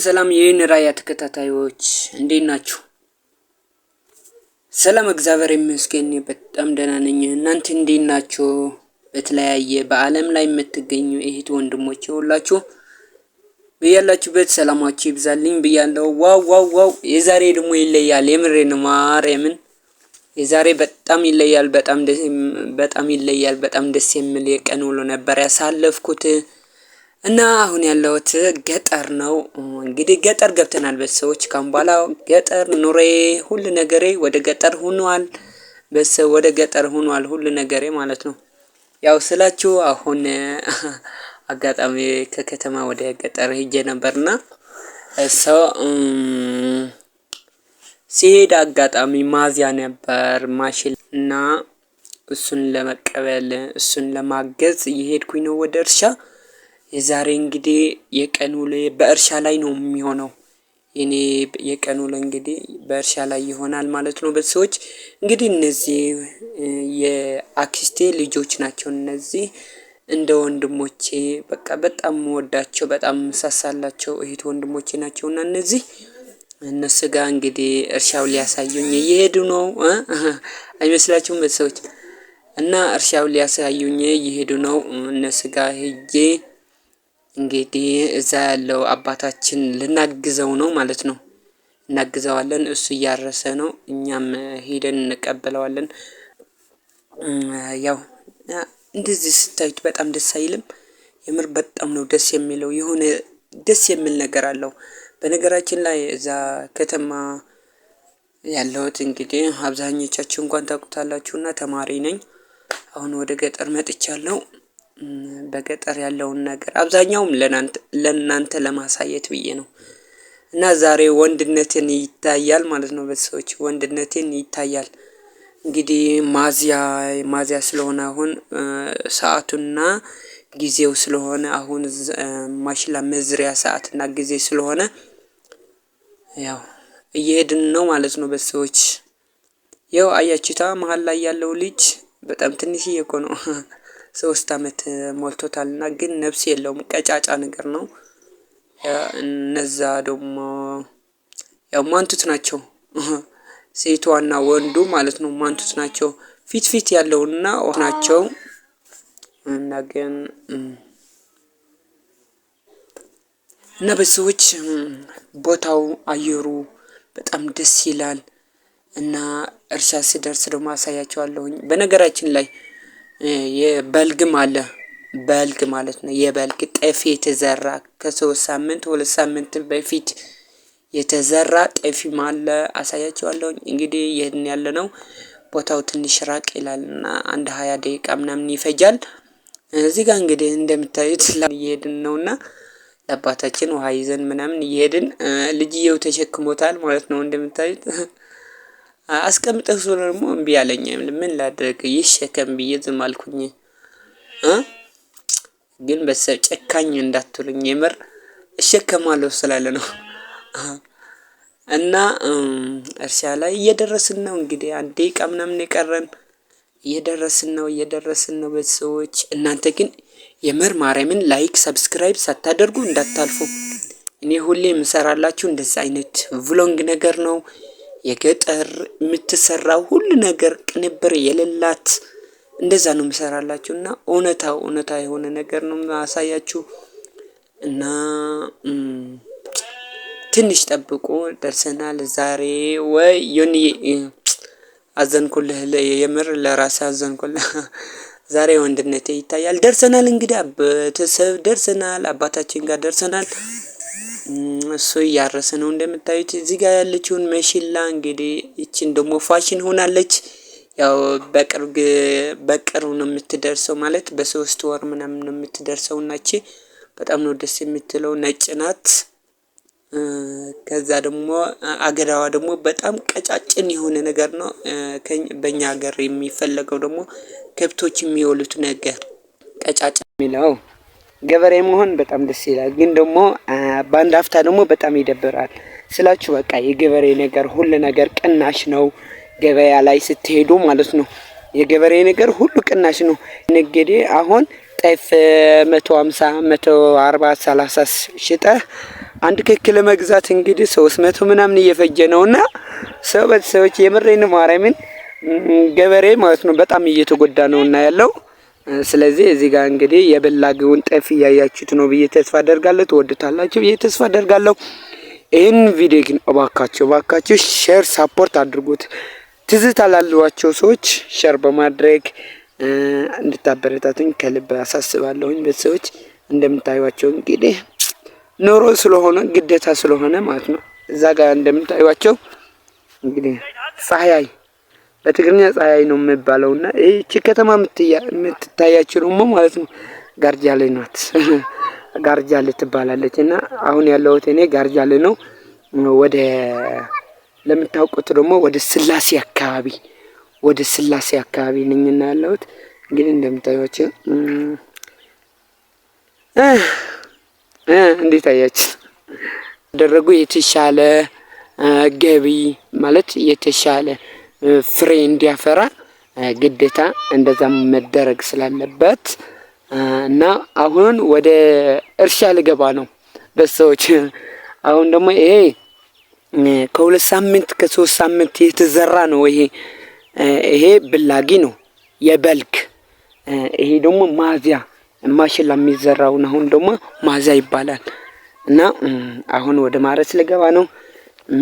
ሰላም ይህን ራያ ተከታታዮች እንዴት ናችሁ? ሰላም እግዚአብሔር ይመስገን በጣም ደህና ነኝ። እናንተ እንዴት ናችሁ? በተለያየ በአለም ላይ የምትገኙ እህት ወንድሞቼ ሁላችሁ በያላችሁበት ሰላማችሁ ይብዛልኝ ብያለሁ። ዋው የዛሬ ደግሞ ይለያል። የምሬን ነው ማርያምን የዛሬ በጣም ይለያል። በጣም ደስ የሚል የቀን ውሎ ነበር ያሳለፍኩት እና አሁን ያለሁት ገጠር ነው። እንግዲህ ገጠር ገብተናል በሰዎች ካምባላ ገጠር ኑሬ ሁሉ ነገሬ ወደ ገጠር ሆኗል። ወደ ገጠር ሆኗል ሁሉ ነገሬ ማለት ነው። ያው ስላችሁ አሁን አጋጣሚ ከከተማ ወደ ገጠር ሄጄ ነበርና ሲሄድ አጋጣሚ ማዚያ ነበር ማሽል እና እሱን ለመቀበል እሱን ለማገዝ እየሄድኩኝ ነው ወደ እርሻ። የዛሬ እንግዲህ የቀን ውሎ በእርሻ ላይ ነው የሚሆነው። የኔ የቀን ውሎ እንግዲህ በእርሻ ላይ ይሆናል ማለት ነው። በሰዎች እንግዲህ እነዚህ የአክስቴ ልጆች ናቸው። እነዚህ እንደ ወንድሞቼ በቃ በጣም ወዳቸው በጣም መሳሳላቸው እህት ወንድሞቼ ናቸውና እነሱ ጋር እንግዲህ እርሻው ሊያሳዩኝ እየሄዱ ነው። አይመስላችሁም በሰዎች? እና እርሻው ሊያሳዩኝ እየሄዱ ነው። እነሱ ጋር ሄጄ እንግዲህ እዛ ያለው አባታችን ልናግዘው ነው ማለት ነው። እናግዘዋለን። እሱ እያረሰ ነው፣ እኛም ሄደን እንቀበለዋለን። ያው እንደዚህ ስታዩት በጣም ደስ አይልም? የምር በጣም ነው ደስ የሚለው። የሆነ ደስ የሚል ነገር አለው። በነገራችን ላይ እዛ ከተማ ያለሁት እንግዲህ አብዛኞቻችሁ እንኳን ታውቁታላችሁና ተማሪ ነኝ። አሁን ወደ ገጠር መጥቻለሁ። በገጠር ያለውን ነገር አብዛኛውም ለእናንተ ለማሳየት ብዬ ነው። እና ዛሬ ወንድነትን ይታያል ማለት ነው። በሰዎች ወንድነትን ይታያል። እንግዲህ ማዚያ ስለሆነ አሁን ሰዓቱና ጊዜው ስለሆነ አሁን ማሽላ መዝሪያ ሰዓትና ጊዜ ስለሆነ ያው እየሄድን ነው ማለት ነው። በሰዎች ያው አያችሁታ መሃል ላይ ያለው ልጅ በጣም ትንሽዬ እኮ ነው። 3 አመት ሞልቶታልና ግን ነፍስ የለውም፣ ቀጫጫ ነገር ነው። እነዛ ደግሞ ያው ማንቱት ናቸው። ሴቷና ወንዱ ማለት ነው ማንቱት ናቸው። ፊት ያለውና ናቸው። እና ግን እና በሰዎች ቦታው አየሩ በጣም ደስ ይላል። እና እርሻ ስደርስ ደግሞ አሳያቸዋለሁኝ። በነገራችን ላይ የበልግም አለ፣ በልግ ማለት ነው። የበልግ ጤፍ የተዘራ ከ3 ሳምንት 2 ሳምንት በፊት የተዘራ ጤፍም አለ፣ አሳያቸዋለሁኝ። እንግዲህ ይሄን ያለ ነው። ቦታው ትንሽ ራቅ ይላልና አንድ 20 ደቂቃ ምናምን ይፈጃል። እዚህ ጋር እንግዲህ እንደምታዩት እየሄድን ነውና ለአባታችን ውሃ ይዘን ምናምን እየሄድን ልጅየው ተሸክሞታል ማለት ነው። እንደምታዩት አስቀምጠው ሶሎ ደግሞ እምቢ አለኝ። ምን ላድርግ ይሸከም ብዬ ዝም አልኩኝ። ግን በሰብ ጨካኝ እንዳትሉኝ የምር እሸከማለሁ ስላለ ነው። እና እርሻ ላይ እየደረስን ነው እንግዲህ 1 ደቂቃ ምናምን የቀረን እየደረስን ነው በሰዎች። እናንተ ግን የምር ማርያምን ላይክ ሰብስክራይብ ሳታደርጉ እንዳታልፉ። እኔ ሁሌ የምሰራላችሁ እንደዛ አይነት ቭሎግ ነገር ነው። የገጠር የምትሰራው ሁሉ ነገር ቅንብር የሌላት እንደዛ ነው የምሰራላችሁና እውነታ የሆነ ነገር ነው ማሳያችሁ። እና ትንሽ ጠብቁ ደርሰናል ዛሬ። ወይ ዮኒ አዘንኩልህ፣ የምር ለራሴ አዘንኩልህ። ዛሬ ወንድነቴ ይታያል። ደርሰናል እንግዲህ ቤተሰብ ደርሰናል፣ አባታችን ጋር ደርሰናል። እሱ እያረሰ ነው እንደምታዩት። እዚህ ጋር ያለችውን መሽላ እንግዲህ እቺን ደግሞ ፋሽን ሆናለች። ያው በቅርብ ነው የምትደርሰው ማለት በ3 ወር ምናምን ነው የምትደርሰው። እና እቺ በጣም ነው ደስ የምትለው፣ ነጭ ናት። ከዛ ደግሞ አገዳዋ ደግሞ በጣም ቀጫጭን የሆነ ነገር ነው። በእኛ ሀገር የሚፈለገው ደግሞ ከብቶች የሚወሉት ነገር ቀጫጫ የሚለው ገበሬ መሆን በጣም ደስ ይላል። ግን ደግሞ በአንድ አፍታ ደግሞ በጣም ይደብራል ስላችሁ። በቃ የገበሬ ነገር ሁሉ ነገር ቅናሽ ነው ገበያ ላይ ስትሄዱ ማለት ነው። የገበሬ ነገር ሁሉ ቅናሽ ነው። ነጋዴ አሁን ጤፍ 150 140 30 ሽጠህ አንድ ክክ ለመግዛት እንግዲህ 300 ምናምን እየፈጀ ነውና ሰዎች የምሬን ማርያምን ገበሬ ማለት ነው በጣም እየተጎዳ ነውና ያለው። ስለዚህ እዚህ ጋር እንግዲህ የበላገውን ጤፍ እያያችሁት ነው ብዬ ተስፋ አደርጋለሁ። ትወዱታላችሁ ብዬ ተስፋ አደርጋለሁ። ይህን ቪዲዮ ግን እባካችሁ ሼር ሳፖርት አድርጉት። ትዝታ ላሏቸው ሰዎች ሼር በማድረግ እንድታበረታቱኝ ከልብ አሳስባለሁኝ። ቤተሰቦች እንደምታዩዋቸው እንግዲህ ኑሮ ስለሆነ ግዴታ ስለሆነ ማለት ነው። እዛ ጋር እንደምታዩዋቸው እንግዲህ ፀሐይ በትግርኛ ፀሐይ ነው የሚባለውና እቺ ከተማ የምትታያችሁ ደግሞ ማለት ነው ጋርጃሌ ናት። ጋርጃሌ ትባላለች እና አሁን ያለሁት እኔ ጋርጃሌ ነው። ወደ ለምታውቁት ደግሞ ወደ ስላሴ አካባቢ ነኝና ያለሁት እንግዲህ እንደምታዩዋቸው እንዴት አያችሁ ደረጉ የተሻለ ገቢ ማለት የተሻለ ፍሬ እንዲያፈራ ግዴታ እንደዛም መደረግ ስላለበት እና አሁን ወደ እርሻ ልገባ ነው በሰዎች። አሁን ደግሞ ይሄ ከ2 ሳምንት ከ3 ሳምንት የተዘራ ነው። ይሄ ብላጊ ነው የበልግ። ይሄ ደግሞ ማዚያ ማሽላ የሚዘራውን አሁን ደግሞ ማዚያ ይባላል። እና አሁን ወደ ማረስ ልገባ ነው።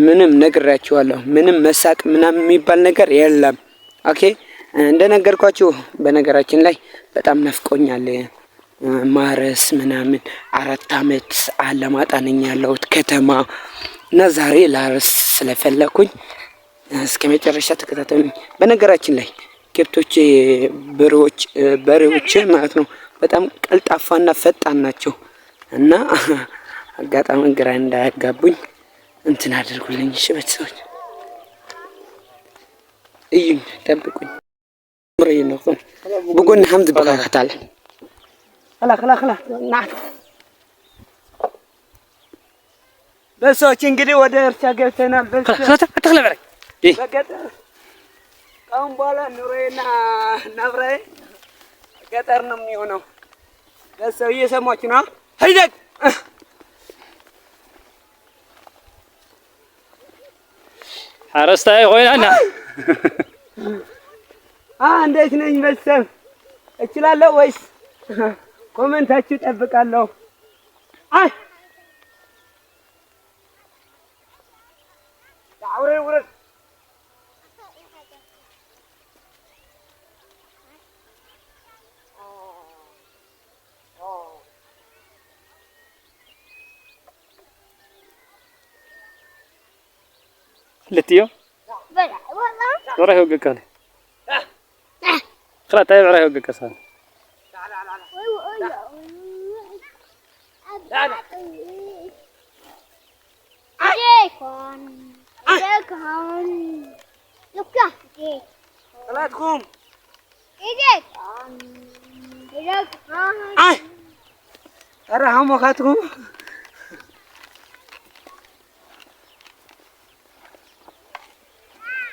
ምንም ነግራችኋለሁ። ምንም መሳቅ ምናምን የሚባል ነገር የለም። ኦኬ እንደነገርኳችሁ በነገራችን ላይ በጣም ነፍቆኛል ማረስ ምናምን 4 አመት አላማጣ ነኝ ያለሁት ከተማ እና ዛሬ ላረስ ስለፈለኩኝ እስከ መጨረሻ ተከታተሉኝ። በነገራችን ላይ ከብቶቼ በሬዎች ማለት ነው በጣም ቀልጣፋና ፈጣን ናቸው እና አጋጣሚ ግራ እንዳያጋቡኝ እንትን አድርጉልኝ። እሺ ቤተሰቦች እዩኝ፣ ጠብቁኝ። ምሬ ነው በጎን ሐምድ በካታል خلا ናት በሰዎች እንግዲህ ወደ እርሻ ገብተናል። አትخلا በረይ በገጠር አሁን በኋላ ኑሮዬና ነብሬ ገጠር ነው የሚሆነው። በሰው እየሰማችሁ ነው። ሄደክ حرستاي خوينا እንዴት ነኝ ቤተሰብ? እችላለሁ ወይስ ኮሜንታችሁ ጠብቃለሁ። አይ ታውሬ ወረድ لتيو وراه يوقع كان خلا تاي وراه يوقع كسان طلعتكم ارحم وقتكم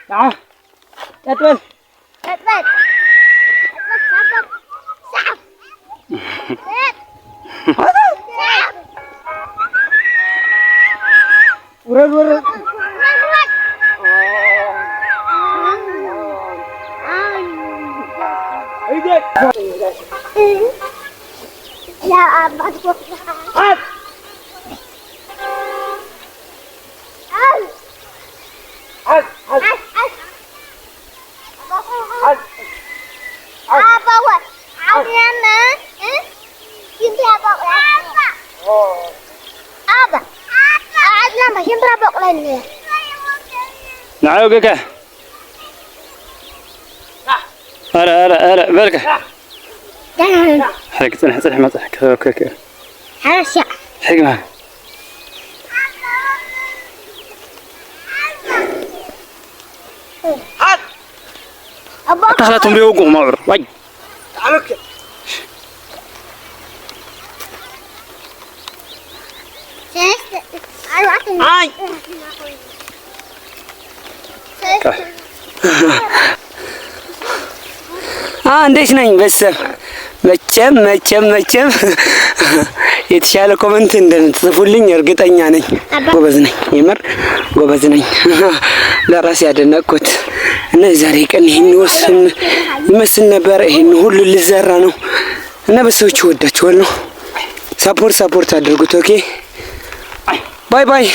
تعال اتول ورد لا أبغى نعوقك هلا بركة حركة تنحصل ما تحك اوكي حرشة حكمة أخلتهم بيوقوا معر واي تعالوا هاي እንዴት ነኝ ቤተሰብ? መቼም የተሻለ ኮሜንት እንደምትጽፉልኝ እርግጠኛ ነኝ። ጎበዝ ነኝ፣ የምር ጎበዝ ነኝ። ለራሴ ያደነቅኩት እና ዛሬ ቀን ይሄን ይመስል ነበር። ይሄን ሁሉ ልዘራ ነው እና በሰዎች ወዳችኋለሁ። ሰፖርት አድርጉት። ኦኬ ባይ ባይ።